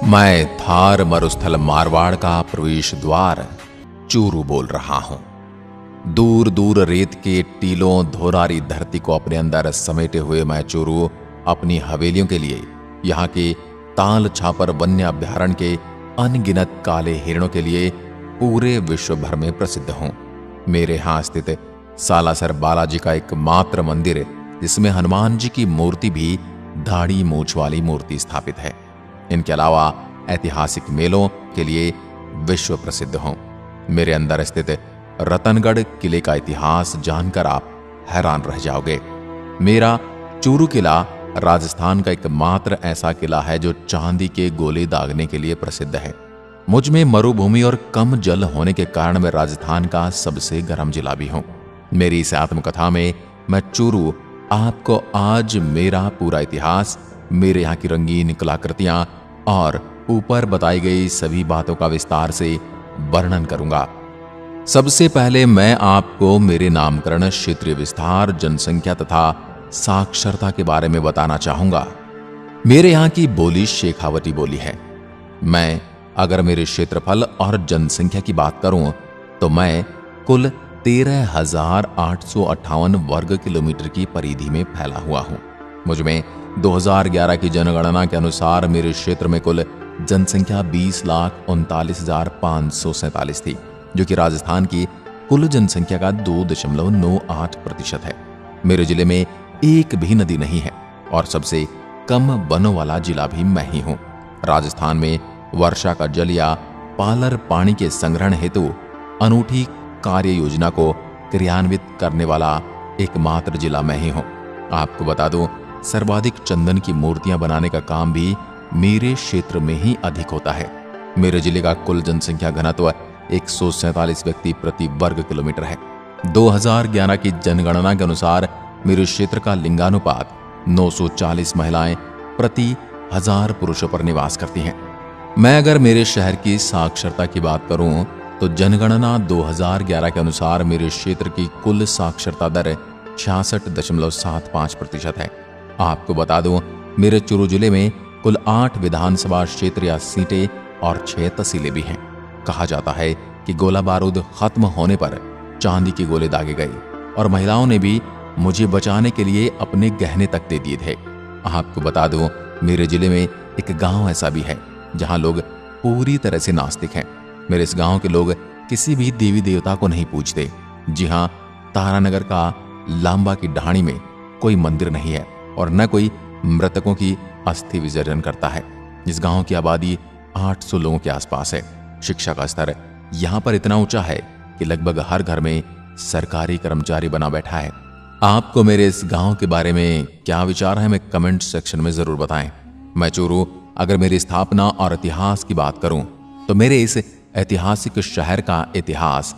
मैं थार मरुस्थल मारवाड़ का प्रवेश द्वार चूरू बोल रहा हूं। दूर दूर रेत के टीलों धोरारी धरती को अपने अंदर समेटे हुए मैं चूरू अपनी हवेलियों के लिए, यहाँ के ताल छापर वन्य अभ्यारण्य के अनगिनत काले हिरणों के लिए पूरे विश्व भर में प्रसिद्ध हूं। मेरे यहां स्थित सालासर बालाजी का एकमात्र मंदिर, जिसमें हनुमान जी की मूर्ति भी दाढ़ी मूछ वाली मूर्ति स्थापित है। इनके अलावा ऐतिहासिक मेलों के लिए विश्व प्रसिद्ध हूं। मेरे अंदर स्थित रतनगढ़ किले का इतिहास जानकर आप हैरान रह जाओगे। मेरा चूरू किला राजस्थान का एकमात्र ऐसा किला है जो चांदी के गोले दागने के लिए प्रसिद्ध है। मुझ में मरुभूमि और कम जल होने के कारण मैं राजस्थान का सबसे गर्म जिला भी हूं। मेरी इस आत्मकथा में मैं चूरू आपको आज मेरा पूरा इतिहास, मेरे यहाँ की रंगीन कलाकृतियां और ऊपर बताई गई सभी बातों का विस्तार से वर्णन करूंगा। सबसे पहले मैं आपको मेरे नामकरण, क्षेत्रीय विस्तार, जनसंख्या तथा साक्षरता के बारे में बताना चाहूंगा। मेरे यहाँ की बोली शेखावती बोली है। मैं अगर मेरे क्षेत्रफल और जनसंख्या की बात करूं तो मैं कुल 13,858 वर्ग किलोमीटर की परिधि में फैला हुआ हूं। मुझ में 2011 की जनगणना के अनुसार मेरे क्षेत्र में कुल जनसंख्या 20,39,547 थी, जो कि राजस्थान की कुल जनसंख्या का 2.98% है। मेरे जिले में एक भी नदी नहीं है और सबसे कम वनों वाला जिला भी मैं ही हूं। राजस्थान में वर्षा का जल या पालर पानी के संग्रहण हेतु अनूठी कार्य योजना को क्रियान्वित करने वाला एकमात्र जिला मैं ही हूं। आपको बता दूं, सर्वाधिक चंदन की मूर्तियां बनाने का काम भी मेरे क्षेत्र में ही अधिक होता है। मेरे जिले का कुल जनसंख्या घनत्व 147 व्यक्ति प्रति वर्ग किलोमीटर है। 2011 की जनगणना के अनुसार मेरे क्षेत्र का लिंगानुपात 940 महिलाएं प्रति 1000 पुरुषों पर निवास करती हैं। मैं अगर मेरे शहर की साक्षरता की बात करूं तो जनगणना 2011 के अनुसार मेरे क्षेत्र की कुल साक्षरता दर 66.75% है। आपको बता दूं, मेरे चूरू जिले में कुल 8 विधानसभा क्षेत्र या सीटें और 6 तहसीलें भी हैं। कहा जाता है कि गोला बारूद खत्म होने पर चांदी के गोले दागे गए और महिलाओं ने भी मुझे बचाने के लिए अपने गहने तक दे दिए थे। आपको बता दूं, मेरे जिले में एक गांव ऐसा भी है जहां लोग पूरी तरह से नास्तिक हैं। मेरे इस गांव के लोग किसी भी देवी देवता को नहीं पूजते। जी हां, तारानगर का लांबा की ढाणी में कोई मंदिर नहीं है और न कोई मृतकों की अस्थि विसर्जन करता है। इस गांव की आबादी 800 लोगों के आसपास है। शिक्षा का स्तर यहां पर इतना ऊंचा है कि लगभग हर घर में सरकारी कर्मचारी बना बैठा है। आपको मेरे इस गांव के बारे में क्या विचार है, मैं कमेंट सेक्शन में जरूर बताएं। मैं चूरू अगर मेरी स्थापना और इतिहास की बात करूं तो मेरे इस ऐतिहासिक शहर का इतिहास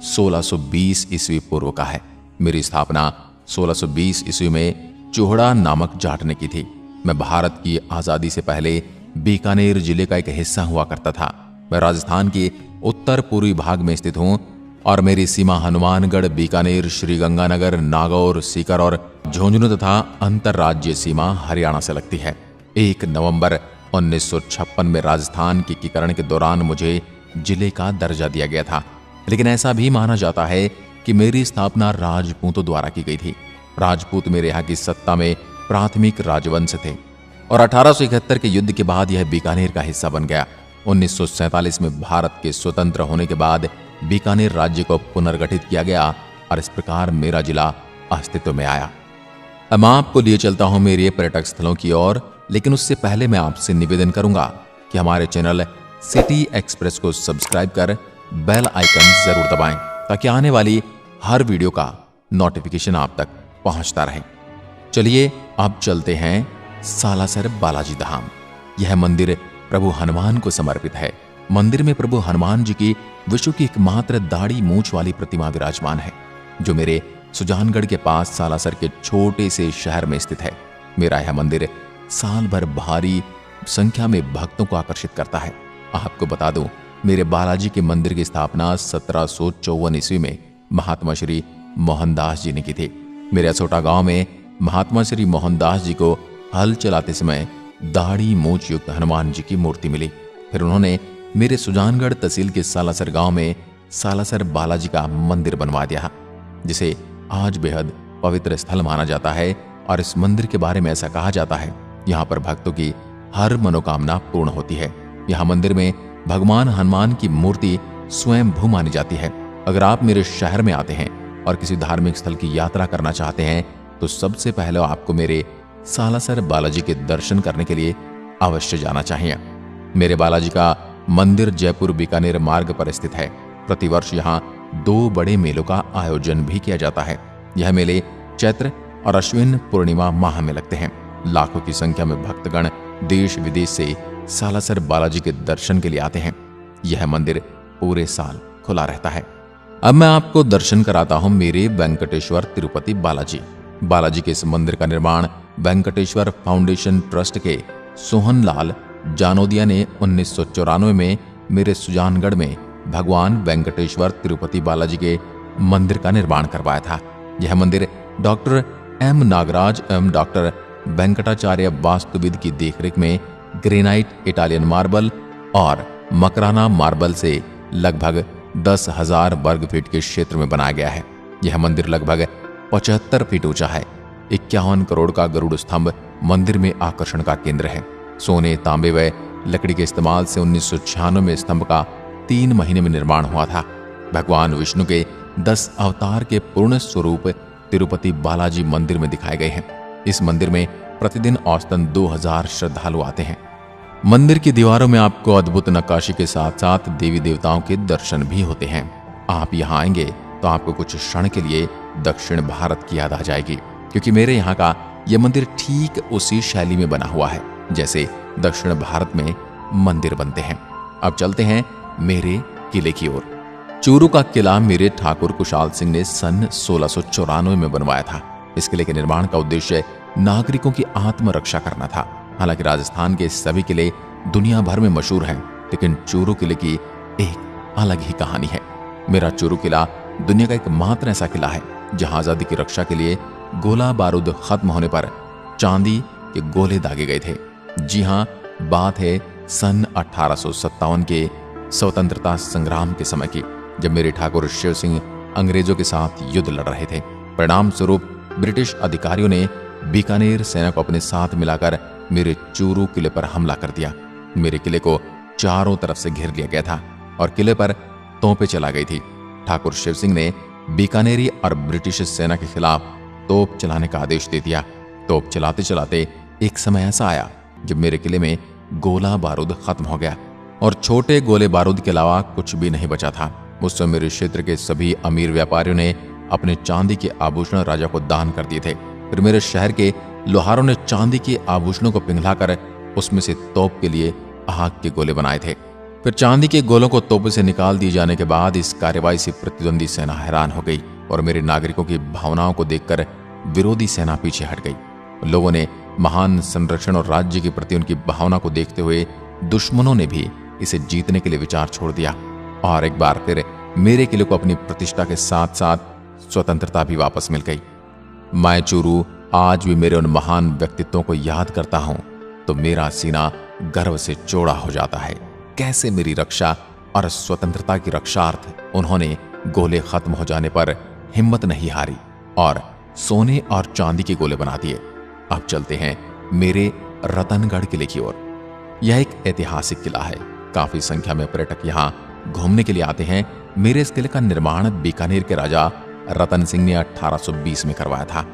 1620 ईस्वी पूर्व का है। मेरी स्थापना 1620 ईस्वी में चोहड़ा नामक जाट ने की थी। मैं भारत की आजादी से पहले बीकानेर जिले का एक हिस्सा हुआ करता था। मैं राजस्थान के उत्तर पूर्वी भाग में स्थित हूं और मेरी सीमा हनुमानगढ़, बीकानेर, श्रीगंगानगर, नागौर, सीकर और झुंझुनू तथा अंतर्राज्यीय सीमा हरियाणा से लगती है। 1 नवंबर 1956 में राजस्थान के एकीकरण के दौरान मुझे जिले का दर्जा दिया गया था, लेकिन ऐसा भी माना जाता है कि मेरी स्थापना राजपूतों द्वारा की गई थी। राजपूत मेरे यहाँ की सत्ता में प्राथमिक राजवंश थे और 1871 के युद्ध के बाद यह बीकानेर का हिस्सा बन गया। 1947 में भारत के स्वतंत्र होने के बाद बीकानेर राज्य को पुनर्गठित किया गया और इस प्रकार मेरा जिला अस्तित्व में आया। अब मैं आपको लिए चलता हूं मेरे पर्यटक स्थलों की ओर, लेकिन उससे पहले मैं आपसे निवेदन करूंगा कि हमारे चैनल सिटी एक्सप्रेस को सब्सक्राइब कर बेल आइकन जरूर दबाएं ताकि आने वाली हर वीडियो का नोटिफिकेशन आप तक पहुंचता रहे। चलिए अब चलते हैं सालासर बालाजी धाम। यह मंदिर प्रभु हनुमान को समर्पित है। मंदिर में प्रभु हनुमान जी की विश्व की एकमात्र दाढ़ी मूछ वाली प्रतिमा विराजमान है, जो मेरे सुजानगढ़ के पास सालासर के छोटे से शहर में स्थित है। मेरा यह मंदिर साल भर भारी संख्या में भक्तों को आकर्षित करता है। आपको बता दूं, मेरे बालाजी के मंदिर की स्थापना 1754 ईस्वी में महात्मा श्री मोहनदास जी ने की थी। मेरे असोटा गांव में महात्मा श्री मोहनदास जी को हल चलाते समय दाढ़ी मूंछ युक्त हनुमान जी की मूर्ति मिली। फिर उन्होंने मेरे सुजानगढ़ तहसील के सालासर गांव में सालासर बालाजी का मंदिर बनवा दिया, जिसे आज बेहद पवित्र स्थल माना जाता है। और इस मंदिर के बारे में ऐसा कहा जाता है, यहाँ पर भक्तों की हर मनोकामना पूर्ण होती है। यहाँ मंदिर में भगवान हनुमान की मूर्ति स्वयं भू मानी जाती है। अगर आप मेरे शहर में आते हैं और किसी धार्मिक स्थल की यात्रा करना चाहते हैं तो सबसे पहले आपको मेरे सालासर बालाजी के दर्शन करने के लिए अवश्य जाना चाहिए। मेरे बालाजी का मंदिर जयपुर बीकानेर मार्ग पर स्थित है। प्रतिवर्ष यहाँ 2 बड़े मेलों का आयोजन भी किया जाता है। यह मेले चैत्र और अश्विन पूर्णिमा माह में लगते हैं। लाखों की संख्या में भक्तगण देश विदेश से सालासर बालाजी के दर्शन के लिए आते हैं। यह मंदिर पूरे साल खुला रहता है। अब मैं आपको दर्शन कराता हूं मेरे वेंकटेश्वर तिरुपति बालाजी। बालाजी के इस मंदिर का निर्माण वेंकटेश्वर फाउंडेशन ट्रस्ट के सोहनलाल जानोदिया ने 1994 में मेरे सुजानगढ़ में भगवान वेंकटेश्वर तिरुपति बालाजी के मंदिर का निर्माण करवाया था। यह मंदिर डॉक्टर एम नागराज एवं डॉक्टर वेंकटाचार्य वास्तुविद की देखरेख में ग्रेनाइट, इटालियन मार्बल और मकराना मार्बल से लगभग 10,000 वर्ग फीट के क्षेत्र में बनाया गया है। यह मंदिर लगभग 75 फीट ऊंचा है। 51 करोड़ का गरुड़ स्तंभ मंदिर में आकर्षण का केंद्र है। सोने, तांबे व लकड़ी के इस्तेमाल से 1996 में स्तंभ का 3 महीने में निर्माण हुआ था। भगवान विष्णु के 10 अवतार के पूर्ण स्वरूप तिरुपति बालाजी मंदिर में दिखाए गए हैं। इस मंदिर में प्रतिदिन औसतन 2000 श्रद्धालु आते हैं। मंदिर की दीवारों में आपको अद्भुत नक्काशी के साथ साथ देवी देवताओं के दर्शन भी होते हैं। आप यहाँ आएंगे तो आपको कुछ क्षण के लिए दक्षिण भारत की याद आ जाएगी, क्योंकि मेरे यहाँ का यह मंदिर ठीक उसी शैली में बना हुआ है जैसे दक्षिण भारत में मंदिर बनते हैं। अब चलते हैं मेरे किले की ओर। चूरू का किला मेरे ठाकुर कुशाल सिंह ने सन 1694 में बनवाया था। इस किले के निर्माण का उद्देश्य नागरिकों की आत्मरक्षा करना था। हालांकि राजस्थान के सभी किले दुनिया भर में मशहूर हैं, लेकिन चूरू किले की एक अलग ही कहानी है। मेरा चूरू किला दुनिया का एकमात्र ऐसा किला है जहां आजादी की रक्षा के लिए गोला बारूद खत्म होने पर चांदी के गोले दागे गए थे। जी हां, बात है सन 1857 के स्वतंत्रता संग्राम के समय की, जब मेरे ठाकुर शिव सिंह अंग्रेजों के साथ युद्ध लड़ रहे थे। परिणाम स्वरूप ब्रिटिश अधिकारियों ने बीकानेर सेना को अपने साथ मिलाकर मेरे चूरू किले पर हमला कर दिया। मेरे किले को चारों तरफ से घेर लिया गया था और किले पर तोपें चला गई थी। ठाकुर शिव सिंह ने बीकानेरी और ब्रिटिश सेना के खिलाफ तोप चलाने का आदेश दे दिया। तोप चलाते चलाते एक समय ऐसा आया जब मेरे किले में गोला बारूद खत्म हो गया और छोटे गोले बारूद के अलावा कुछ भी नहीं बचा था। उस समय मेरे क्षेत्र के सभी अमीर व्यापारियों ने अपने चांदी के आभूषण राजा को दान कर दिए थे। फिर मेरे शहर के लोहारों ने चांदी के आभूषणों को पिघलाकर उसमें से तोप के लिए आग के गोले बनाए थे। फिर चांदी के गोलों को तोप से निकाल दिए जाने के बाद इस कार्रवाई से प्रतिद्वंदी सेना हैरान हो गई और मेरे नागरिकों की भावनाओं को देखकर विरोधी सेना पीछे हट गई। लोगों ने महान संरक्षण और राज्य के प्रति उनकी भावना को देखते हुए दुश्मनों ने भी इसे जीतने के लिए विचार छोड़ दिया और एक बार फिर मेरे किले को अपनी प्रतिष्ठा के साथ साथ स्वतंत्रता भी वापस मिल गई। मैं चूरू आज भी मेरे उन महान व्यक्तित्वों को याद करता हूं तो मेरा सीना गर्व से चौड़ा हो जाता है। कैसे मेरी रक्षा और स्वतंत्रता की रक्षार्थ उन्होंने गोले खत्म हो जाने पर हिम्मत नहीं हारी और सोने और चांदी के गोले बना दिए। अब चलते हैं मेरे रतनगढ़ किले की ओर। यह एक ऐतिहासिक किला है। काफी संख्या में पर्यटक यहाँ घूमने के लिए आते हैं। मेरे इस किले का निर्माण बीकानेर के राजा रतन सिंह ने 1820 में करवाया था।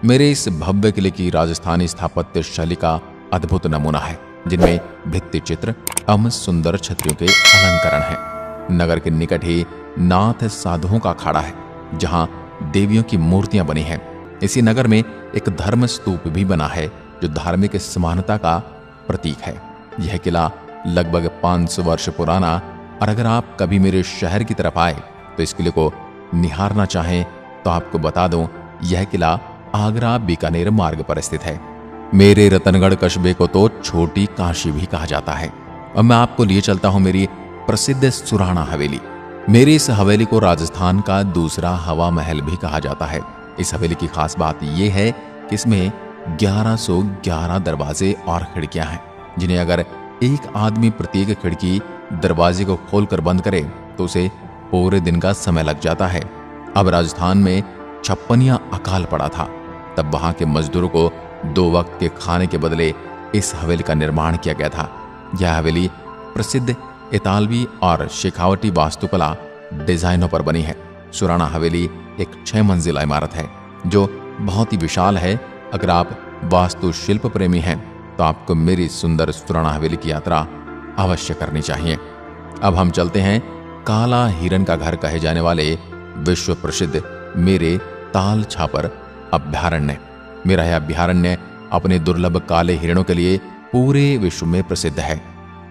मेरे इस भव्य किले की राजस्थानी स्थापत्य शैली का अद्भुत नमूना है, जिनमें भित्ति चित्र एवं सुंदर छतरियों के अलंकरण हैं। नगर के निकट ही नाथ साधुओं का अखाड़ा है, जहां देवियों की मूर्तियां बनी हैं। इसी नगर में एक धर्म स्तूप भी बना है, जो धार्मिक समानता का प्रतीक है। यह किला लगभग 500 वर्ष पुराना, और अगर आप कभी मेरे शहर की तरफ आए तो इस किले को निहारना चाहें तो आपको बता दूं, यह किला आगरा बीकानेर मार्ग पर स्थित है। मेरे रतनगढ़ कस्बे को तो छोटी काशी भी कहा जाता है। अब मैं आपको लिए चलता हूं मेरी प्रसिद्ध सुराणा हवेली। मेरी इस हवेली को राजस्थान का दूसरा हवा महल भी कहा जाता है। इस हवेली की खास बात यह है कि इसमें 1111 दरवाजे और खिड़कियां हैं, जिन्हें अगर एक आदमी प्रत्येक खिड़की दरवाजे को खोलकर बंद करे तो उसे पूरे दिन का समय लग जाता है। अब राजस्थान में 56 अकाल पड़ा था, तब वहां के मजदूरों को 2 वक्त के खाने के बदले इस हवेली का निर्माण किया गया था। यह हवेली प्रसिद्ध इतालवी और शेखावटी वास्तुकला डिजाइनों पर बनी है। सुराना हवेली एक 6 मंजिला इमारत है जो बहुत ही विशाल है। अगर आप वास्तुशिल्प प्रेमी हैं तो आपको मेरी सुंदर सुराना हवेली की यात्रा अवश्य करनी चाहिए। अब हम चलते हैं काला हिरन का घर कहे जाने वाले विश्व प्रसिद्ध मेरे ताल छापर अभयारण्य। मेरा यह अभयारण्य अपने दुर्लभ काले हिरणों के लिए पूरे विश्व में प्रसिद्ध है।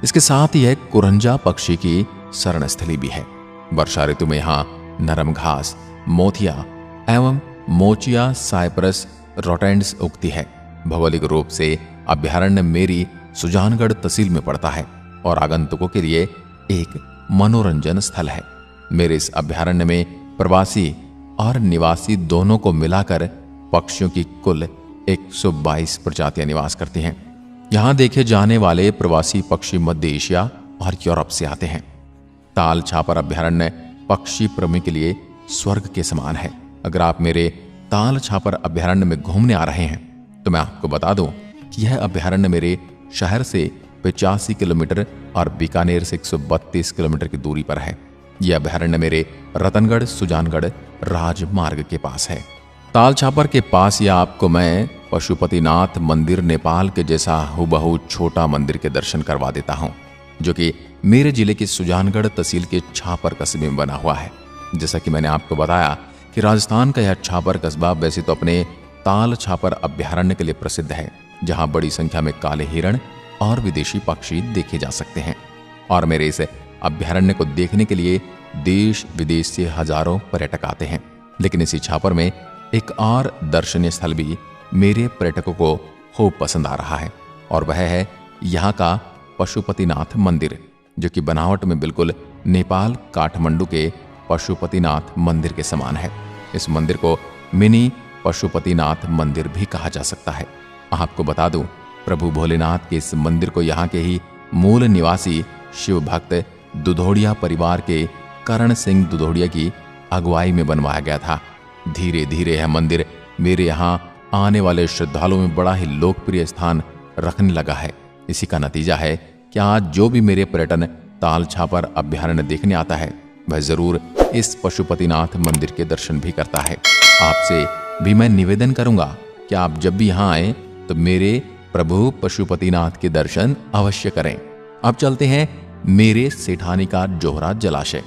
इसके साथ ही एक कुरंजा पक्षी की शरण स्थली भी है। वर्षा ऋतु में यहाँ नरम घास, मोथिया एवं मोचिया साइप्रस रोटेंड्स उगती है। भौगोलिक रूप से अभयारण्य मेरी सुजानगढ़ तहसील में पड़ता है और आगंतुकों के लिए एक मनोरंजन स्थल है। मेरे इस अभयारण्य में प्रवासी और निवासी दोनों को मिलाकर पक्षियों की कुल 122 प्रजातियां निवास करती हैं। यहां देखे जाने वाले प्रवासी पक्षी मध्य एशिया और यूरोप से आते हैं। ताल छापर अभयारण्य पक्षी प्रेमी के लिए स्वर्ग के समान है। अगर आप मेरे ताल छापर अभयारण्य में घूमने आ रहे हैं तो मैं आपको बता दूं कि यह अभयारण्य मेरे शहर से 85 किलोमीटर और बीकानेर से 132 किलोमीटर की दूरी पर है। यह अभयारण्य मेरे रतनगढ़ सुजानगढ़ राजमार्ग के पास है। ताल छापर के पास ही आपको मैं पशुपतिनाथ मंदिर नेपाल के जैसा हुबहू छोटा मंदिर के दर्शन करवा देता हूं, जो कि मेरे जिले के सुजानगढ़ तहसील के छापर कस्बे में बना हुआ है। जैसा कि मैंने आपको बताया कि राजस्थान का यह छापर कस्बा वैसे तो अपने ताल छापर अभयारण्य के लिए प्रसिद्ध है, जहां बड़ी संख्या में काले हिरण और विदेशी पक्षी देखे जा सकते हैं। और मेरे इस अभयारण्य को देखने के लिए देश विदेश से हजारों पर्यटक आते हैं। लेकिन इसी छापर में एक और दर्शनीय स्थल भी मेरे पर्यटकों को खूब पसंद आ रहा है, और वह है यहाँ का पशुपतिनाथ मंदिर, जो कि बनावट में बिल्कुल नेपाल काठमांडू के पशुपतिनाथ मंदिर के समान है। इस मंदिर को मिनी पशुपतिनाथ मंदिर भी कहा जा सकता है। आपको बता दूं, प्रभु भोलेनाथ के इस मंदिर को यहाँ के ही मूल निवासी शिव भक्त दुधोड़िया परिवार के करण सिंह दुधोड़िया की अगुवाई में बनवाया गया था। धीरे धीरे यह मंदिर मेरे यहाँ आने वाले श्रद्धालुओं में बड़ा ही लोकप्रिय स्थान रखने लगा है। इसी का नतीजा है कि आज जो भी मेरे पर्यटन ताल छापर अभयारण्य देखने आता है वह जरूर इस पशुपतिनाथ मंदिर के दर्शन भी करता है। आपसे भी मैं निवेदन करूंगा कि आप जब भी यहाँ आए तो मेरे प्रभु पशुपतिनाथ के दर्शन अवश्य करें। अब चलते हैं मेरे सेठानी का जोहरा जलाशय।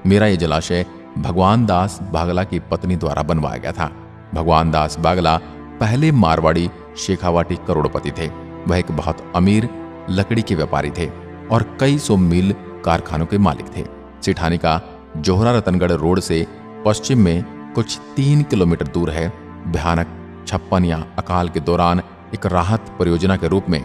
मेरा यह जलाशय भगवान दास बागला की पत्नी द्वारा बनवाया गया था। भगवान दास बागला पहले मारवाड़ी शेखावाटी करोड़पति थे। वह एक बहुत अमीर लकड़ी के व्यापारी थे और कई सौ मील कारखानों के मालिक थे। सेठानी का जोहरा रतनगढ़ रोड से पश्चिम में कुछ 3 किलोमीटर दूर है। भयानक 56 अकाल के दौरान एक राहत परियोजना के रूप में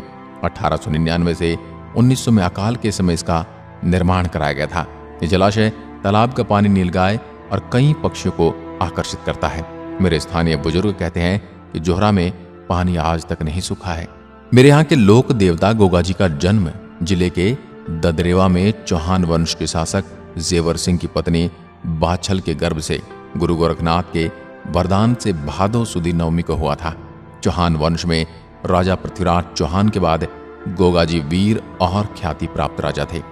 1899 से 1900 में अकाल के समय इसका निर्माण कराया गया था। ये जलाशय तालाब का पानी नीलगाय और कई पक्षियों को आकर्षित करता है। मेरे स्थानीय बुजुर्ग कहते हैं कि जोहरा में पानी आज तक नहीं सूखा है। मेरे यहाँ के लोक देवता गोगाजी का जन्म जिले के ददरेवा में चौहान वंश के शासक जेवर सिंह की पत्नी बाछल के गर्भ से गुरु गोरखनाथ के वरदान से भादो सुदी नवमी को हुआ था। चौहान वंश में राजा पृथ्वीराज चौहान के बाद गोगाजी वीर और ख्याति प्राप्त राजा थे।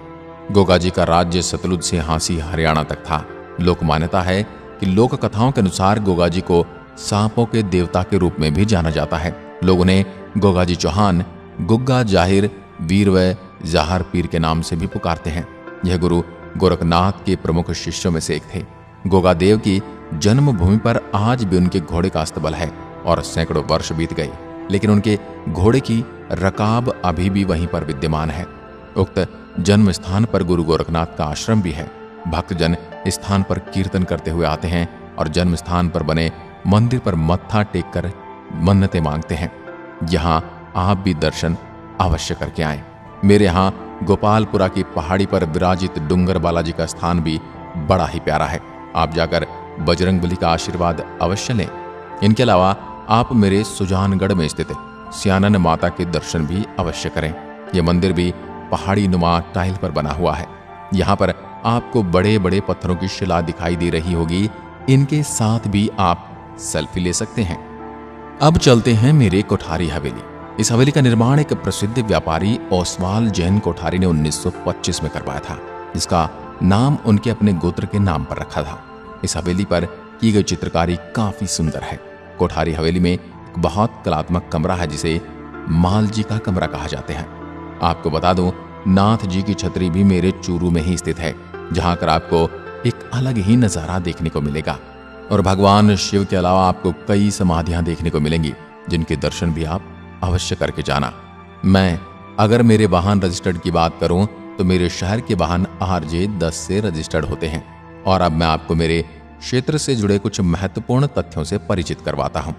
गोगाजी का राज्य सतलुज से हांसी हरियाणा तक था। लोक मान्यता है कि लोक कथाओं के अनुसार गोगाजी को सांपों के देवता के रूप में भी जाना जाता है। लोग उन्हें गोगाजी चौहान, गुग्गा जाहिर, वीर व जाहर पीर के नाम से भी पुकारते हैं। यह गुरु गोरखनाथ के प्रमुख शिष्यों में से एक थे। गोगा देव की जन्मभूमि पर आज भी उनके घोड़े का अस्तबल है और सैकड़ों वर्ष बीत गए, लेकिन उनके घोड़े की रकाब अभी भी वहीं पर विद्यमान है। उक्त जन्म स्थान पर गुरु गोरखनाथ का आश्रम भी है। भक्तजन स्थान पर कीर्तन करते हुए आते हैं और जन्म स्थान पर बने मंदिर पर मत्था टेक कर मन्नतें मांगते हैं। यहाँ आप भी दर्शन अवश्य करके आए। मेरे यहाँ गोपालपुरा की पहाड़ी पर विराजित डूंगर बालाजी का स्थान भी बड़ा ही प्यारा है। आप जाकर बजरंगबली का आशीर्वाद अवश्य लें। इनके अलावा आप मेरे सुजानगढ़ में स्थित सियानन माता के दर्शन भी अवश्य करें। यह मंदिर भी पहाड़ी नुमा टाइल पर बना हुआ है। यहाँ पर आपको बड़े बड़े पत्थरों की शिला दिखाई दे रही होगी, इनके साथ भी आप सेल्फी ले सकते हैं। अब चलते हैं मेरे कोठारी हवेली। इस हवेली का निर्माण एक प्रसिद्ध व्यापारी ओसवाल जैन कोठारी ने 1925 में करवाया था, जिसका नाम उनके अपने गोत्र के नाम पर रखा था। इस हवेली पर की गई चित्रकारी काफी सुंदर है। कोठारी हवेली में एक बहुत कलात्मक कमरा है, जिसे माल जी का कमरा कहा जाते हैं। आपको बता दूं, नाथ जी की छतरी भी मेरे चूरू में ही स्थित है, जहां कर आपको एक अलग ही नजारा देखने को मिलेगा। और भगवान शिव के अलावा आपको कई समाधियां देखने को मिलेंगी, जिनके दर्शन भी आप अवश्य करके जाना। मैं अगर मेरे वाहन रजिस्टर्ड की बात करूं तो मेरे शहर के वाहन RJ 10 से रजिस्टर्ड होते हैं। और अब मैं आपको मेरे क्षेत्र से जुड़े कुछ महत्वपूर्ण तथ्यों से परिचित करवाता हूं।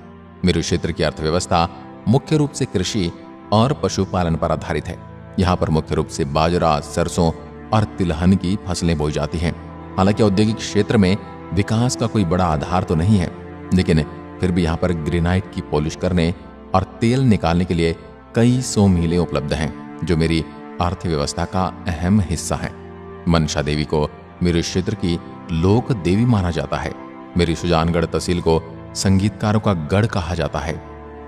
मेरे क्षेत्र की अर्थव्यवस्था मुख्य रूप से कृषि और पशुपालन पर आधारित है। यहाँ पर मुख्य रूप से बाजरा, सरसों और तिलहन की फसलें बोई जाती हैं। हालांकि औद्योगिक क्षेत्र में विकास का कोई बड़ा आधार तो नहीं है, लेकिन फिर भी यहाँ पर ग्रेनाइट की पॉलिश करने और तेल निकालने के लिए कई 100 मिलें उपलब्ध हैं, जो मेरी अर्थव्यवस्था का अहम हिस्सा है। मनसा देवी को मेरे क्षेत्र की लोक देवी माना जाता है। मेरी सुजानगढ़ तहसील को संगीतकारों का गढ़ कहा जाता है।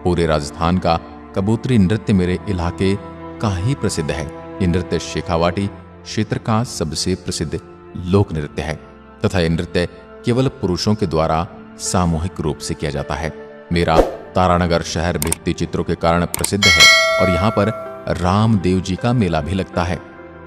पूरे राजस्थान का कबूतरी नृत्य मेरे इलाके का ही प्रसिद्ध है। ये नृत्य शेखावाटी क्षेत्र का सबसे प्रसिद्ध लोक नृत्य है तथा यह नृत्य केवल पुरुषों के द्वारा सामूहिक रूप से किया जाता है। मेरा तारानगर शहर भित्ति चित्रों के कारण प्रसिद्ध है और यहाँ पर रामदेव जी का मेला भी लगता है।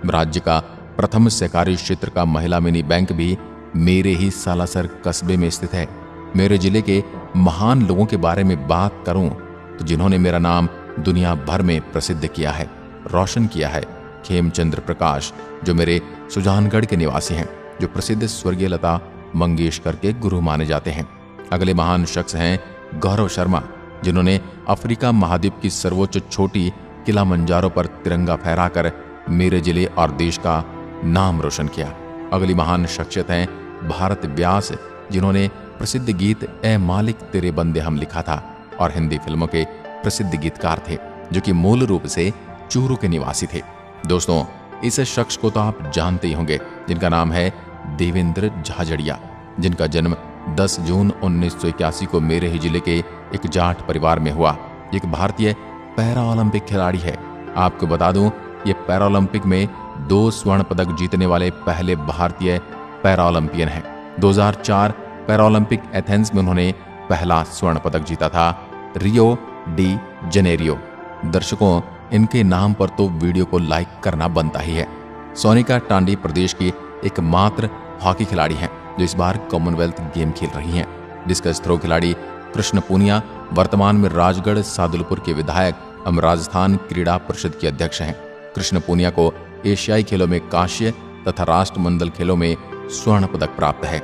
राज्य का प्रथम सहकारी क्षेत्र का महिला मिनी बैंक भी मेरे ही सालासर कस्बे में स्थित है। मेरे जिले के महान लोगों के बारे में बात करूं तो जिन्होंने मेरा नाम दुनिया भर में प्रसिद्ध किया है, रोशन किया है, खेमचंद्र प्रकाश जो मेरे सुजानगढ़ के निवासी हैं, जो प्रसिद्ध स्वर्गीय लता मंगेशकर के गुरु माने जाते हैं। अगले महान शख्स हैं गौरव शर्मा, जिन्होंने अफ्रीका महाद्वीप की सर्वोच्च चोटी किलामंजारो पर तिरंगा फहराकर मेरे जिले और देश का नाम रोशन किया। अगली महान शख्सियत हैं भारत व्यास, जिन्होंने प्रसिद्ध गीत ए मालिक तेरे बंदे हम लिखा था और हिंदी फिल्मों के प्रसिद्ध गीतकार थे, जो कि मूल रूप से चूरू के निवासी थे। दोस्तों, इस शख्स को तो आप जानते ही होंगे, जिनका नाम है देवेंद्र झाझड़िया, जिनका जन्म 10 जून 1981 को मेरे ही जिले के एक जाट परिवार में हुआ। एक भारतीय पैरा ओलंपिक खिलाड़ी है। आपको बता दूं, ये पैरा ओलंपिक में 2 स्वर्ण पदक जीतने वाले पहले भारतीय पैरा ओलंपियन हैं। 2004 पैरा ओलंपिक एथेंस में उन्होंने पहला स्वर्ण पदक जीता था, रियो डी जनेरियो। दर्शकों, इनके नाम पर तो वीडियो को लाइक करना बनता ही है। सोनिका टांडी प्रदेश की एकमात्र हॉकी खिलाड़ी हैं, जो इस बार कॉमनवेल्थ गेम खेल रही हैं। डिस्कस थ्रो खिलाड़ी कृष्ण पूनिया वर्तमान में राजगढ़ सादुलपुर के विधायक एवं राजस्थान क्रीड़ा परिषद के अध्यक्ष हैं। कृष्ण पूनिया को एशियाई खेलों में कांस्य तथा राष्ट्रमंडल खेलों में स्वर्ण पदक प्राप्त है।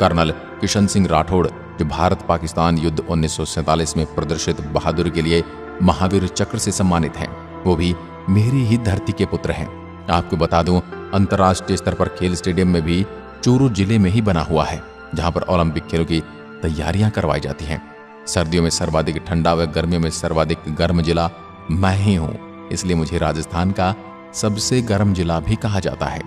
कर्नल किशन सिंह राठौड़, जो भारत पाकिस्तान युद्ध 1947 में प्रदर्शित बहादुरी के लिए महावीर चक्र से सम्मानित हैं, वो भी मेरी ही धरती के पुत्र हैं। आपको बता दूं, अंतर्राष्ट्रीय स्तर पर खेल स्टेडियम में भी चूरू जिले में ही बना हुआ है, जहां पर ओलंपिक खेलों की तैयारियां करवाई जाती हैं। सर्दियों में सर्वाधिक ठंडा व गर्मियों में सर्वाधिक गर्म जिला मैं ही हूं, इसलिए मुझे राजस्थान का सबसे गर्म जिला भी कहा जाता है।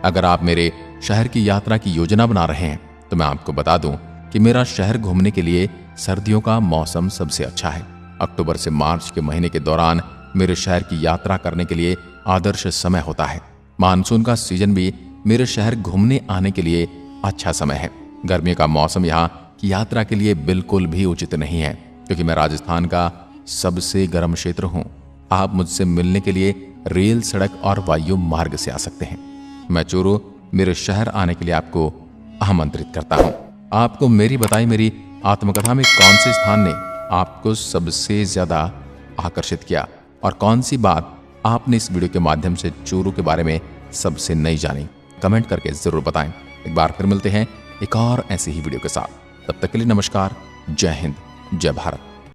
अगर आप मेरे शहर की यात्रा की योजना बना रहे हैं तो मैं आपको बता दूं कि मेरा शहर घूमने के लिए सर्दियों का मौसम सबसे अच्छा है। अक्टूबर से मार्च के महीने के दौरान मेरे शहर की यात्रा करने के लिए आदर्श समय होता है। मानसून का सीजन भी मेरे शहर घूमने आने के लिए अच्छा समय है। गर्मियों का मौसम यहाँ की यात्रा के लिए बिल्कुल भी उचित नहीं है, क्योंकि मैं राजस्थान का सबसे गर्म क्षेत्र हूँ। आप मुझसे मिलने के लिए रेल, सड़क और वायु मार्ग से आ सकते हैं। मैं चूरू मेरे शहर आने के लिए आपको आमंत्रित करता हूँ। आपको मेरी बताई मेरी आत्मकथा में कौन से स्थान ने आपको सबसे ज्यादा आकर्षित किया और कौन सी बात आपने इस वीडियो के माध्यम से चूरू के बारे में सबसे नई जानी, कमेंट करके जरूर बताएं। एक बार फिर मिलते हैं एक और ऐसी ही वीडियो के साथ। तब तक के लिए नमस्कार, जय हिंद, जय भारत।